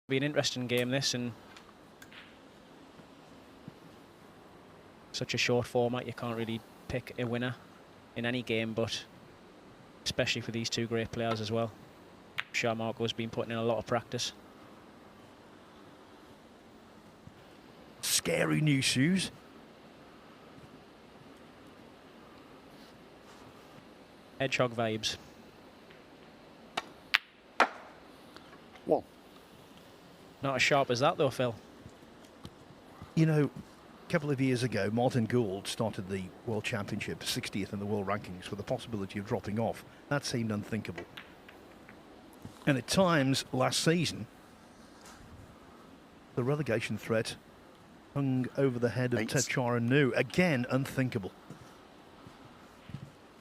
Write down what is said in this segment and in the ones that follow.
Be an interesting game, this, and such a short format, you can't really pick a winner in any game, but especially for these two great players as well. Marco's been putting in a lot of practice. Scary new shoes. Hedgehog vibes. One. Not as sharp as that though, Phil. You know, a couple of years ago, Martin Gould started the World Championship 60th in the world rankings with the possibility of dropping off. That seemed unthinkable. And at times last season, the relegation threat hung over the head of Thepchaiya Un-Nooh. Again, unthinkable.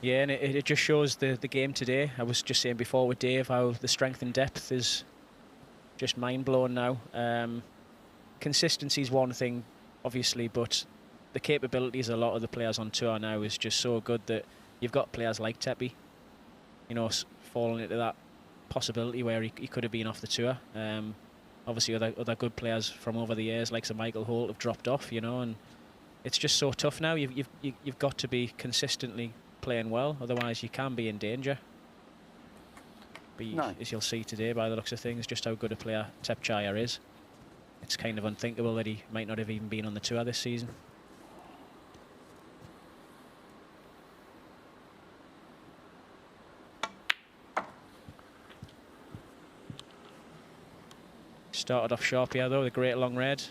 Yeah, and it just shows the game today. I was just saying before with Dave how the strength and depth is just mind-blowing now. Consistency is one thing, obviously, but the capabilities of a lot of the players on tour now is just so good that you've got players like Thepchaiya, you know, falling into that possibility where he could have been off the tour. Obviously, other good players from over the years, like Sir Michael Holt, have dropped off, you know, and it's just so tough now. You've got to be consistently playing well, otherwise you can be in danger. But as you'll see today, by the looks of things, just how good a player Thepchaiya is. It's kind of unthinkable that he might not have even been on the tour this season. Started off sharp here though, the great long red.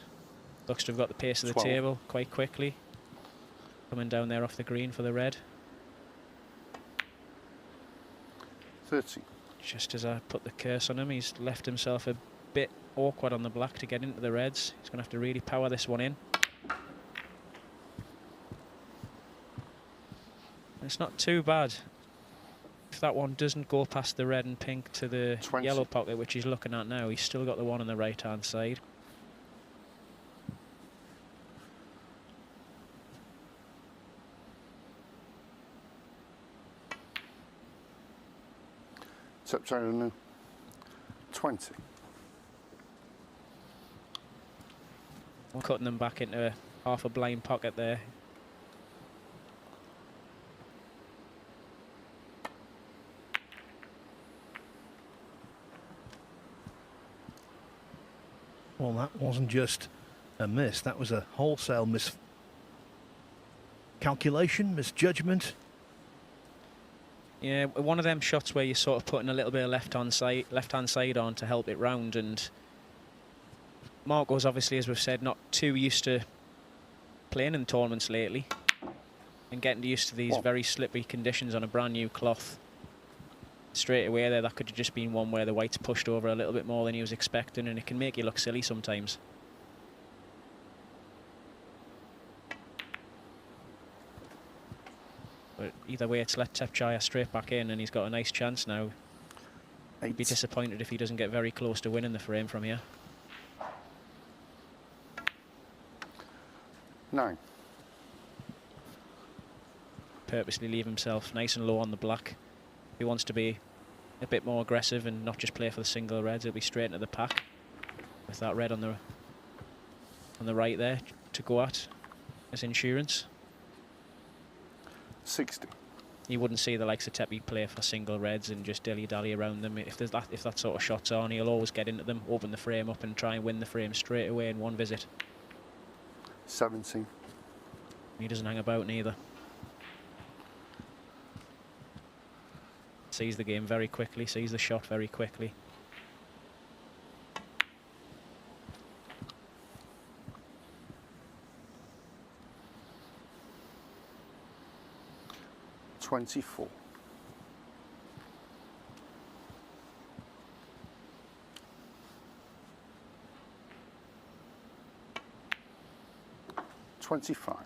Looks to have got the pace of the table quite quickly. Coming down there off the green for the red. 30. Just as I put the curse on him, he's left himself a bit awkward on the black to get into the reds. He's going to have to really power this one in. It's not too bad. If that one doesn't go past the red and pink to the 20. Yellow pocket, which he's looking at now, he's still got the one on the right-hand side. Thepchaiya Un-Nooh. 20. Cutting them back into half a blind pocket there. Well, that wasn't just a miss, that was a wholesale miscalculation, misjudgment. Yeah, one of them shots where you're sort of putting a little bit of left-hand side on to help it round, and Marco's obviously, as we've said, not too used to playing in tournaments lately and getting used to these very slippery conditions on a brand new cloth. Straight away there, that could have just been one where the white's pushed over a little bit more than he was expecting, and it can make you look silly sometimes. But either way, it's let Thepchaiya straight back in, and he's got a nice chance now. He'd be disappointed if he doesn't get very close to winning the frame from here. 9. Purposely leave himself nice and low on the black. If he wants to be a bit more aggressive and not just play for the single reds, he'll be straight into the pack with that red on the right there to go at as insurance. 60. You wouldn't see the likes of Thepchaiya play for single reds and just dilly-dally around them. If that sort of shot's on, he'll always get into them, open the frame up and try and win the frame straight away in one visit. 17. He doesn't hang about neither. Sees the game very quickly, sees the shot very quickly. $24. 25.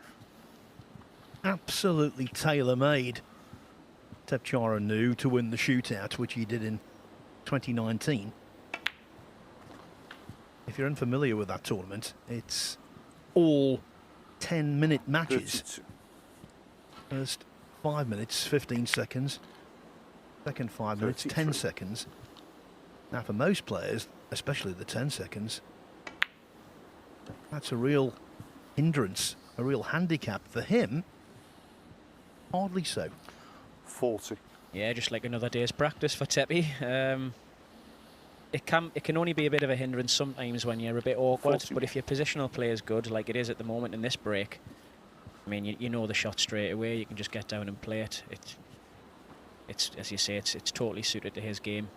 Absolutely tailor-made. Thepchaiya Un-Nooh to win the shootout, which he did in 2019. If you're unfamiliar with that tournament, it's all 10-minute matches. 32. First 5 minutes, 15 seconds. Second 5 minutes, 10 33. seconds. Now, for most players, especially the 10 seconds. That's a real hindrance, a real handicap for him. Hardly so. 40. Yeah, just like another day's practice for Thepchaiya. It can only be a bit of a hindrance sometimes when you're a bit awkward, 41. but if your positional play is good, like it is at the moment in this break, I mean, you know the shot straight away. You can just get down and play it. It's as you say, it's totally suited to his game.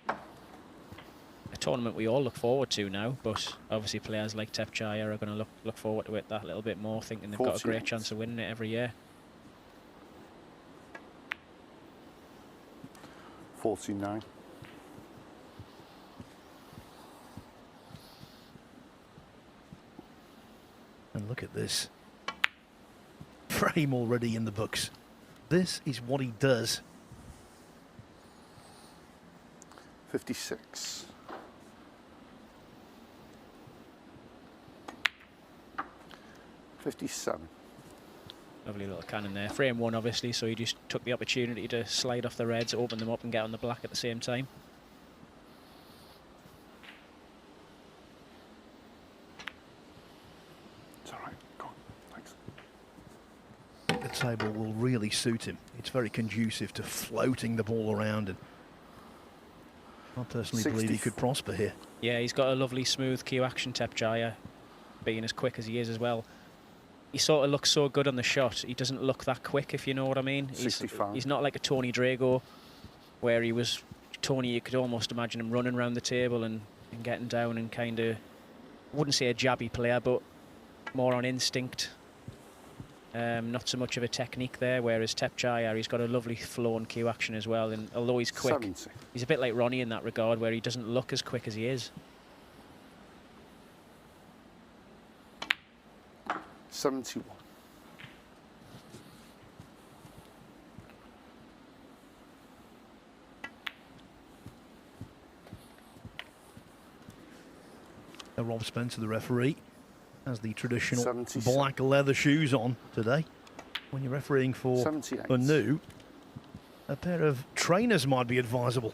A tournament we all look forward to now, but obviously players like Thepchaiya are going to look forward to it that little bit more, thinking they've got a great 48. chance of winning it every year. 49. And look at this. Frame already in the books. This is what he does. 56. 57. Lovely little cannon there. Frame 1 obviously, so he just took the opportunity to slide off the reds, open them up and get on the black at the same time. It's all right. Go on. Thanks. The table will really suit him. It's very conducive to floating the ball around, and I personally believe he could prosper here. Yeah, he's got a lovely smooth cue action, Thepchaiya, being as quick as he is as well. He sort of looks so good on the shot. He doesn't look that quick, if you know what I mean. He's not like a Tony Drago, where he was Tony. You could almost imagine him running around the table and getting down and kind of, I wouldn't say a jabby player, but more on instinct. Not so much of a technique there. Whereas Thepchaiya, he's got a lovely flow and cue action as well. And although he's quick, 70. he's a bit like Ronnie in that regard, where he doesn't look as quick as he is. 71. Rob Spencer, the referee, has the traditional 77. black leather shoes on today. When you're refereeing for 78. Un-Nooh, a pair of trainers might be advisable.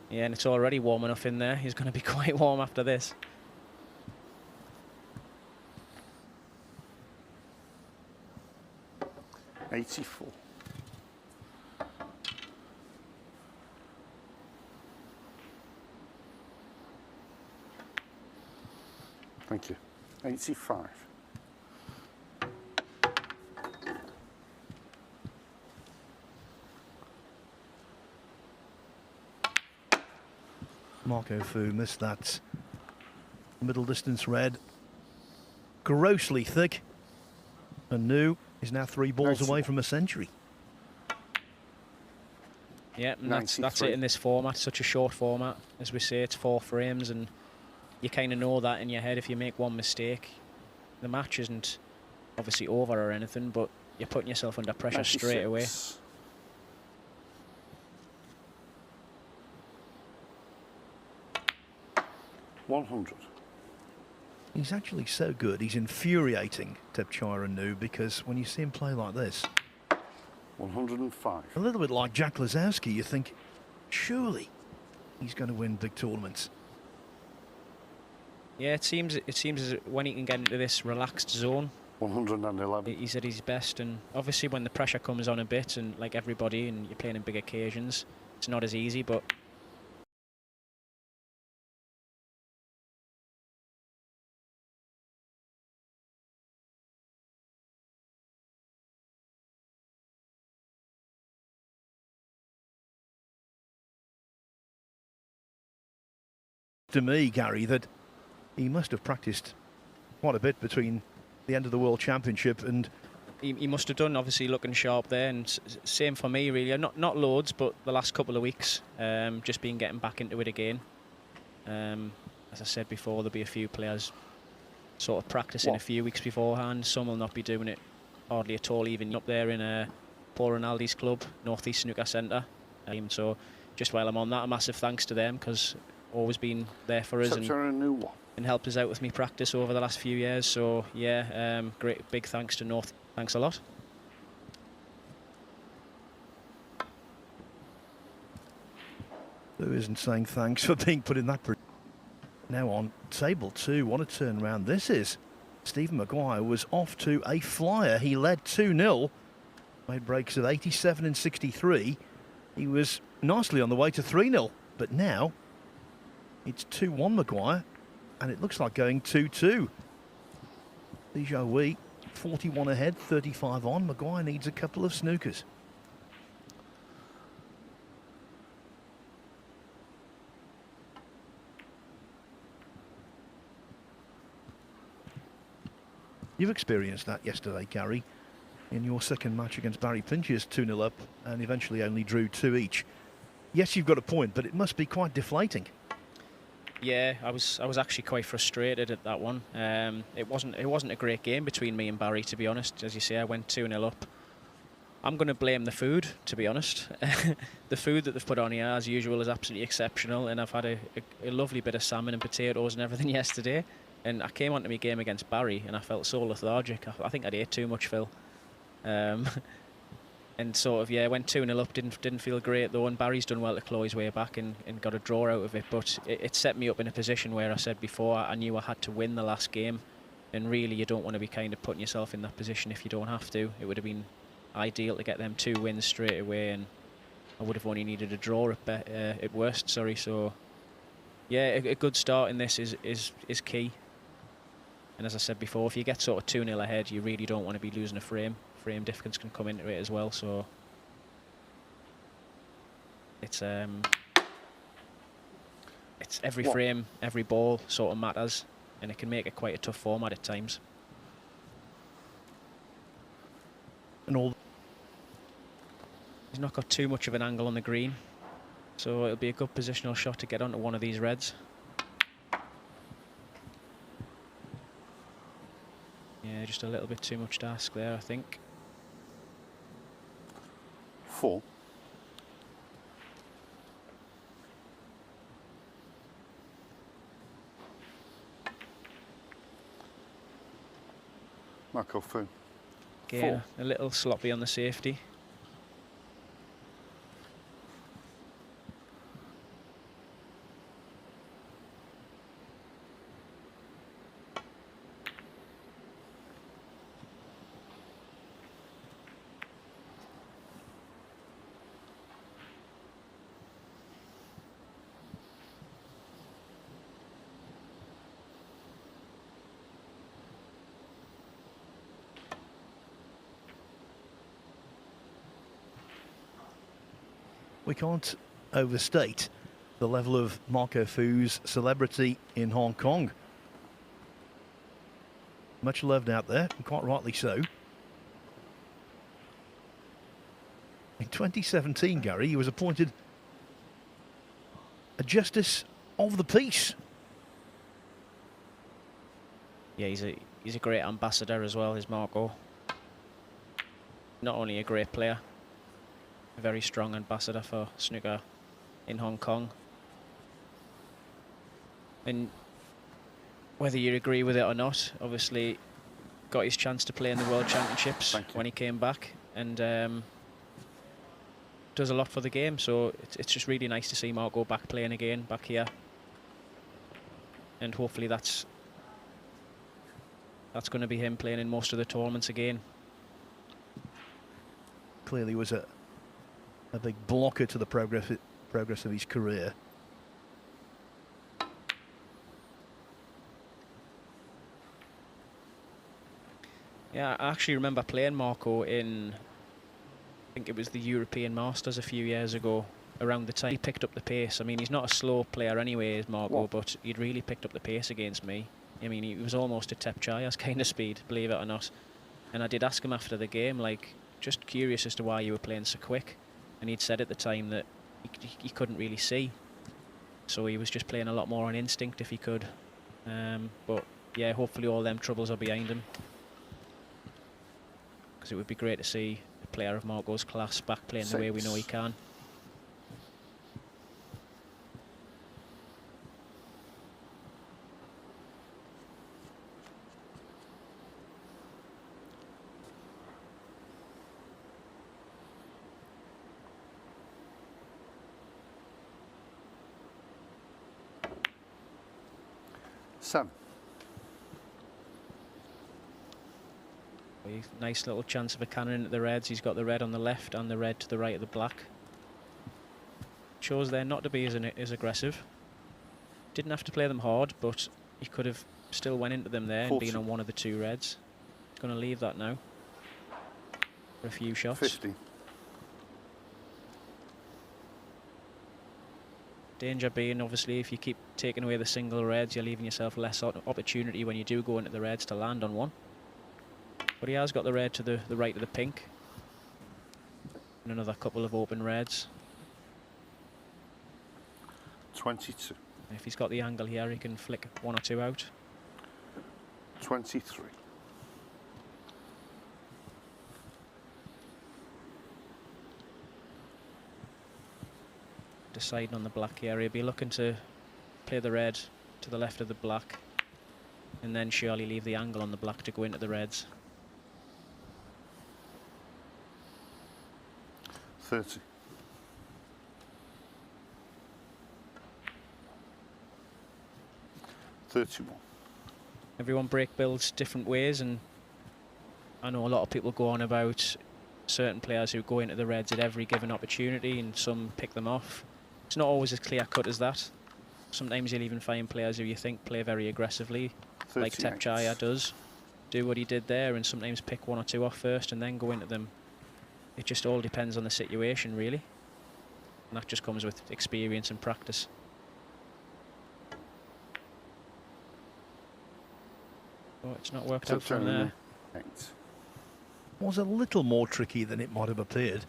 Yeah, and it's already warm enough in there. He's going to be quite warm after this. $84. Thank you. 85. Marco Fu missed that middle distance red. Grossly thick. Un-Nooh is now 3 balls away from a century. Yeah, and that's it in this format, such a short format. As we say, it's 4 frames, and you kind of know that in your head. If you make one mistake, the match isn't obviously over or anything, but you're putting yourself under pressure 96. straight away. 100. He's actually so good, he's infuriating, Thepchaiya Un-Nooh, because when you see him play like this, 105. a little bit like Jack Lazowski, you think, surely he's going to win big tournaments. Yeah, it seems as when he can get into this relaxed zone, 111. he's at his best. And obviously when the pressure comes on a bit, and like everybody, and you're playing in big occasions, it's not as easy, but To me, Gary, that he must have practiced quite a bit between the end of the World Championship and... he must have done, obviously looking sharp there, and same for me really. Not loads, but the last couple of weeks, just been getting back into it again. As I said before, there'll be a few players sort of practicing a few weeks beforehand. Some will not be doing it hardly at all, even up there in Paul Rinaldi's club, North East Snooker Centre. So just while I'm on that, a massive thanks to them, because always been there for us and helped us out with me practice over the last few years. So yeah, great big thanks to North. Thanks a lot. Who isn't saying thanks for being put in that position. Now on table 2, what a turnaround this is. Stephen Maguire was off to a flyer. He led 2-0. Made breaks at 87 and 63. He was nicely on the way to 3-0. But now it's 2-1 Maguire. And it looks like going 2-2. Thepchaiya 41 ahead, 35 on. Maguire needs a couple of snookers. You've experienced that yesterday, Gary, in your second match against Barry Pinchers, 2-0 up and eventually only drew 2 each. Yes, you've got a point, but it must be quite deflating. Yeah, I was actually quite frustrated at that one. It wasn't a great game between me and Barry, to be honest. As you say, I went 2-0 up. I'm going to blame the food, to be honest. The food that they've put on here, as usual, is absolutely exceptional, and I've had a lovely bit of salmon and potatoes and everything yesterday. And I came onto my game against Barry, and I felt so lethargic. I think I'd ate too much, Phil. And sort of, yeah, went 2-0 up, didn't feel great though, and Barry's done well to claw his way back and got a draw out of it, but it set me up in a position where I said before I knew I had to win the last game, and really you don't want to be kind of putting yourself in that position if you don't have to. It would have been ideal to get them 2 wins straight away, and I would have only needed a draw at worst, sorry. So yeah, a good start in this is key. And as I said before, if you get sort of 2-0 ahead, you really don't want to be losing a frame. Frame difference can come into it as well, so it's every frame, every ball sort of matters, and it can make it quite a tough format at times. And all He's not got too much of an angle on the green, so it'll be a good positional shot to get onto one of these reds. Yeah, just a little bit too much to ask there, I think. 4. Marco Fu. Again, a little sloppy on the safety. We can't overstate the level of Marco Fu's celebrity in Hong Kong. Much loved out there, and quite rightly so. In 2017, Gary, he was appointed a Justice of the Peace. Yeah, he's a great ambassador as well, is Marco. Not only a great player, a very strong ambassador for snooker in Hong Kong. And whether you agree with it or not, obviously got his chance to play in the World Championships when he came back, and does a lot for the game. So it's just really nice to see Marco back playing again, back here. And hopefully that's going to be him playing in most of the tournaments again. Clearly was a big blocker to the progress of his career. Yeah, I actually remember playing Marco in, I think it was the European Masters a few years ago, around the time he picked up the pace. I mean, he's not a slow player anyway, Marco, but he'd really picked up the pace against me. I mean, he was almost a Thepchaiya's kind of speed, believe it or not. And I did ask him after the game, like, just curious as to why you were playing so quick. And he'd said at the time that he couldn't really see, so he was just playing a lot more on instinct if he could. But yeah, hopefully all them troubles are behind him, because it would be great to see a player of Marco's class back playing the way we know he can. 7. Nice little chance of a cannon into the reds. He's got the red on the left and the red to the right of the black. Shows there not to be as aggressive. Didn't have to play them hard, but he could have still went into them there 40. and been on one of the 2 reds. He's going to leave that now for a few shots. 50. Danger being, obviously, if you keep taking away the single reds, you're leaving yourself less opportunity when you do go into the reds to land on one. But he has got the red to the right of the pink. And another couple of open reds. 22. If he's got the angle here, he can flick 1 or 2 out. 23. Deciding on the black here, he'll be looking to play the red to the left of the black. And then surely leave the angle on the black to go into the reds. 30. 31. Everyone break builds different ways, and I know a lot of people go on about certain players who go into the reds at every given opportunity and some pick them off. It's not always as clear cut as that. Sometimes you'll even find players who you think play very aggressively, 38. like Thepchaiya does, do what he did there and sometimes pick 1 or 2 off first and then go into them. It just all depends on the situation, really. And that just comes with experience and practice. Oh, it's not worked out from there. 8. Was a little more tricky than it might have appeared.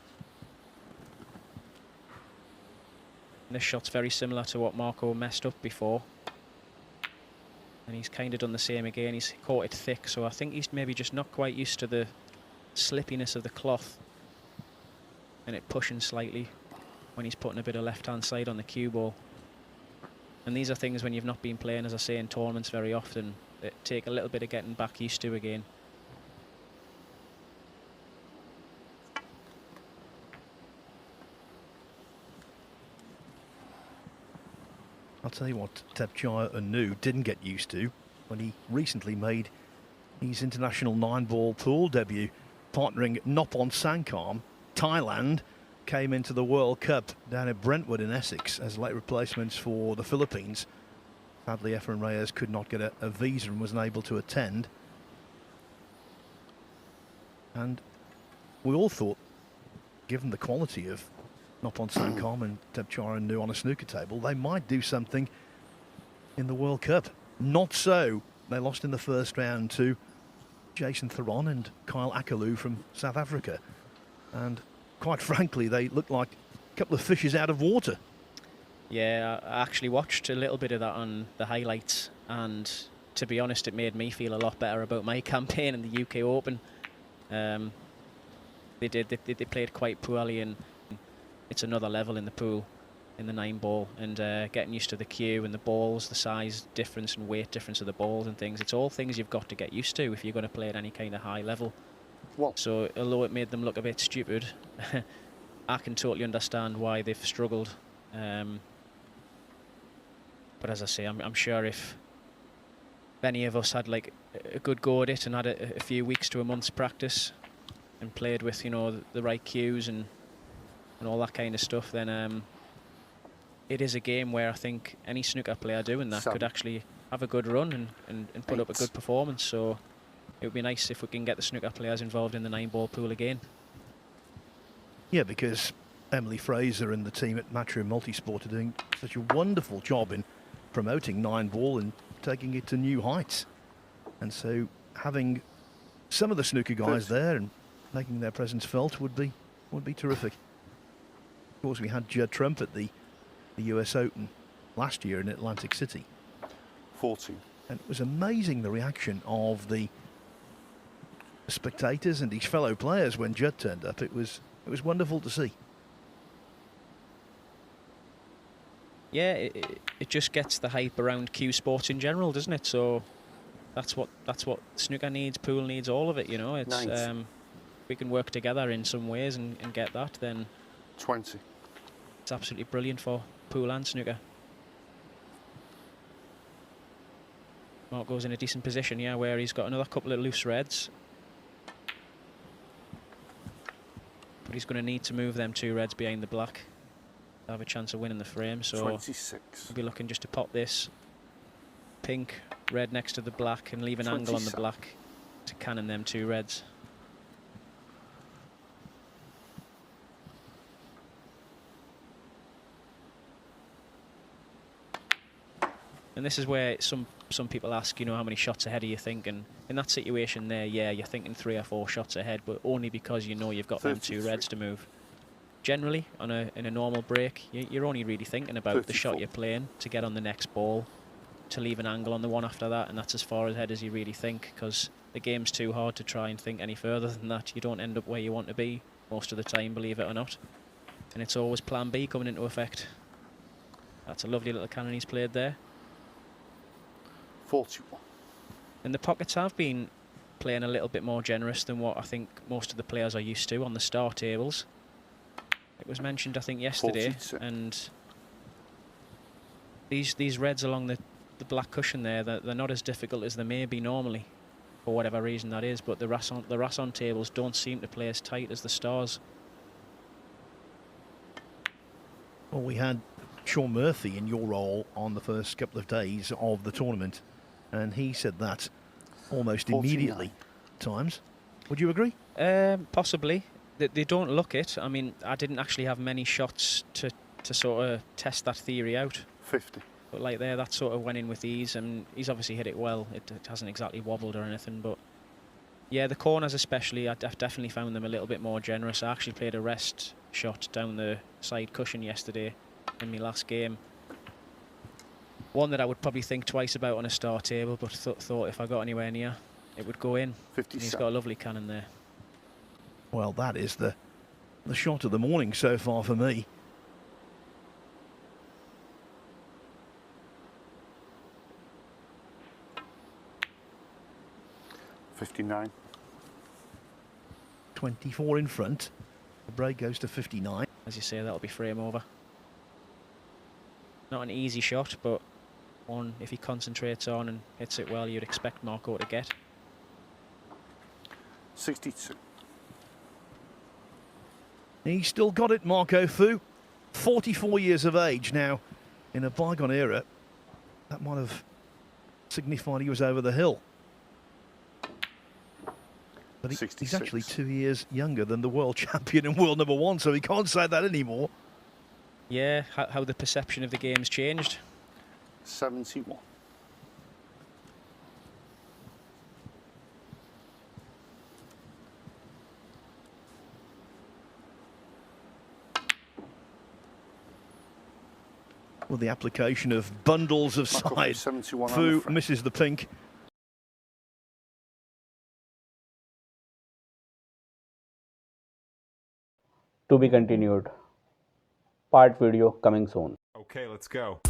This shot's very similar to what Marco messed up before. And he's kind of done the same again. He's caught it thick, so I think he's maybe just not quite used to the slippiness of the cloth. And it pushing slightly when he's putting a bit of left-hand side on the cue ball. And these are things when you've not been playing, as I say, in tournaments very often, that take a little bit of getting back used to again. I'll tell you what Thepchaiya Un-Nooh didn't get used to when he recently made his international 9-ball pool debut, partnering Noppon Sangkam. Thailand came into the World Cup down at Brentwood in Essex as late replacements for the Philippines. Sadly, Efren Reyes could not get a visa and was unable to attend. And we all thought, given the quality of Noppon Sangkam and Thepchaiya Un-Nooh on a snooker table, they might do something in the World Cup. Not so. They lost in the first round to Jason Theron and Kyle Akaloo from South Africa. And quite frankly, they looked like a couple of fishes out of water. Yeah, I actually watched a little bit of that on the highlights, and to be honest, it made me feel a lot better about my campaign in the UK Open. They played quite poorly, and it's another level in the pool, in the 9-ball, and getting used to the cue and the balls, the size difference and weight difference of the balls and things. It's all things you've got to get used to if you're going to play at any kind of high level. What? So although it made them look a bit stupid, I can totally understand why they've struggled. But as I say, I'm sure if any of us had like a good go at it and had a few weeks to a month's practice and played with, you know, the right cues and all that kind of stuff, then it is a game where I think any snooker player doing that could actually have a good run and put up a good performance. So it would be nice if we can get the snooker players involved in the 9-ball pool again. Yeah, because Emily Fraser and the team at Matchroom Multisport are doing such a wonderful job in promoting 9-ball and taking it to new heights. And so having some of the snooker guys there and making their presence felt would be terrific. Of course, we had Judd Trump at the US Open last year in Atlantic City. 14. And it was amazing the reaction of the spectators and his fellow players when Judd turned up. It was wonderful to see. Yeah, it just gets the hype around cue sports in general, doesn't it? So that's what snooker needs, pool needs, all of it. You know, it's we can work together in some ways and get that, then 20. it's absolutely brilliant for pool and snooker. Marco's in a decent position, yeah, where he's got another couple of loose reds. But he's going to need to move them 2 reds behind the black to have a chance of winning the frame. So 26. we'll be looking just to pop this pink red next to the black and leave an angle on the black to cannon them 2 reds. And this is where some people ask, you know, how many shots ahead are you thinking? In that situation there, yeah, you're thinking 3 or 4 shots ahead, but only because you know you've got them 2 reds to move. Generally, in a normal break, you're only really thinking about 34. the shot you're playing to get on the next ball, to leave an angle on the one after that, and that's as far ahead as you really think, because the game's too hard to try and think any further than that. You don't end up where you want to be most of the time, believe it or not. And it's always plan B coming into effect. That's a lovely little cannon he's played there. 41. And the pockets have been playing a little bit more generous than what I think most of the players are used to on the star tables. It was mentioned, I think, yesterday, 42. and these reds along the black cushion there, they're not as difficult as they may be normally, for whatever reason that is, but the Rasson tables don't seem to play as tight as the stars. Well, we had Sean Murphy in your role on the first couple of days of the tournament, and he said that almost 49. immediately at times. Would you agree? Possibly. They don't look it. I mean, I didn't actually have many shots to sort of test that theory out. 50. But like there, that sort of went in with ease, and he's obviously hit it well. It hasn't exactly wobbled or anything, but yeah, the corners especially, I've definitely found them a little bit more generous. I actually played a rest shot down the side cushion yesterday in my last game. One that I would probably think twice about on a star table, but thought if I got anywhere near, it would go in. 57. And he's got a lovely cannon there. Well, that is the shot of the morning so far for me. $59. 24 in front. The break goes to 59. As you say, that'll be frame over. Not an easy shot, but one if he concentrates on and hits it well, you'd expect Marco to get. 62. He's still got it, Marco Fu. 44 years of age now. In a bygone era, that might have signified he was over the hill. But he's actually 2 years younger than the world champion and world #1, so he can't say that anymore. Yeah, how the perception of the game's changed. 71. Well, the application of bundles of Marco side. 71 on the Fu front. misses the pink. To be continued. Part video coming soon. Okay, let's go.